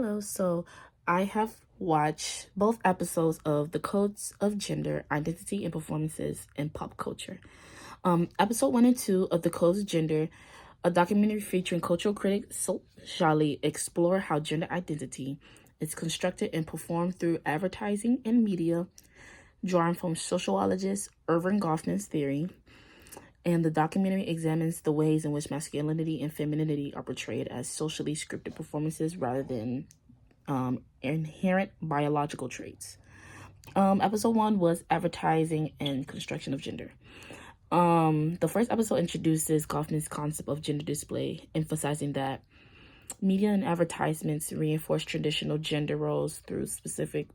Hello. So I have watched both episodes of The Codes of Gender, Identity, and Performances in Pop Culture. Episode 1 and 2 of The Codes of Gender, a documentary featuring cultural critic Shali, explore how gender identity is constructed and performed through advertising and media, drawing from sociologist Irving Goffman's theory. And the documentary examines the ways in which masculinity and femininity are portrayed as socially scripted performances rather than inherent biological traits. Episode 1 was advertising and construction of gender. The first episode introduces Goffman's concept of gender display, emphasizing that media and advertisements reinforce traditional gender roles through specific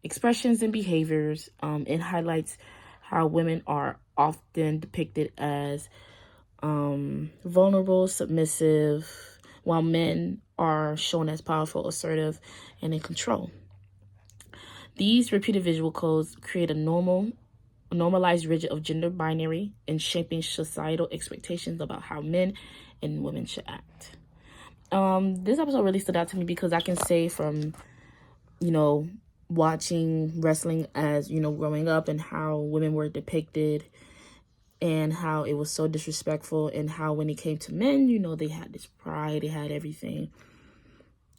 expressions and behaviors. It highlights how women are often depicted as vulnerable, submissive, while men are shown as powerful, assertive, and in control. These repeated visual codes create a normalized rigid of gender binary and shaping societal expectations about how men and women should act. This episode really stood out to me because I can say from, watching wrestling as, growing up and how women were depicted and how it was so disrespectful and how when it came to men, they had this pride, they had everything.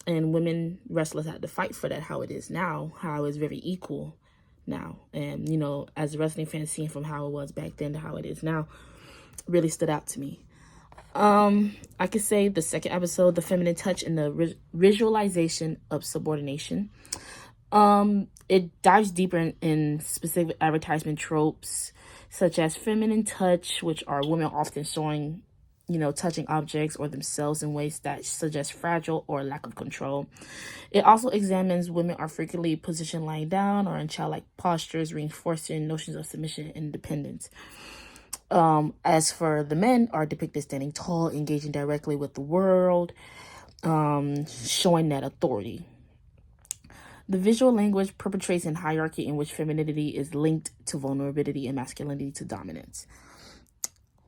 And women wrestlers had to fight for that, how it is now, how it's very equal now. And, as a wrestling fan, seeing from how it was back then to how it is now really stood out to me. I could say the second episode, the feminine touch and the visualization of subordination. It dives deeper in specific advertisement tropes, such as feminine touch, which are women often showing, touching objects or themselves in ways that suggest fragile or lack of control. It also examines women are frequently positioned lying down or in childlike postures, reinforcing notions of submission and independence. As for the men, are depicted standing tall, engaging directly with the world, showing that authority. The visual language perpetrates in hierarchy in which femininity is linked to vulnerability and masculinity to dominance.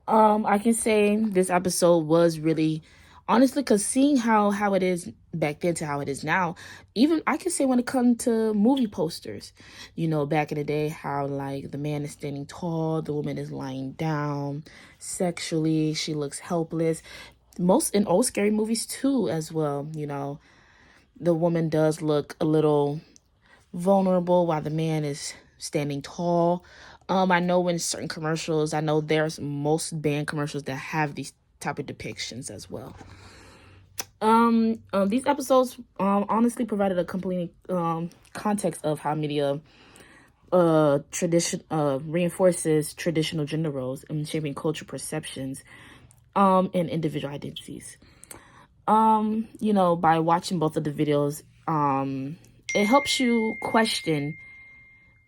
I can say this episode was really, honestly, because seeing how it is back then to how it is now, even I can say when it comes to movie posters, back in the day, how like the man is standing tall, the woman is lying down sexually, she looks helpless. Most in old scary movies too, as well, the woman does look a little vulnerable while the man is standing tall. I know in certain commercials, I know there's most band commercials that have these type of depictions as well. These episodes honestly provided a complete context of how media reinforces traditional gender roles and shaping cultural perceptions and individual identities. By watching both of the videos, it helps you question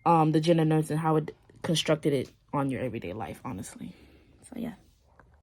the gender norms and how it constructed it on your everyday life, honestly. So yeah.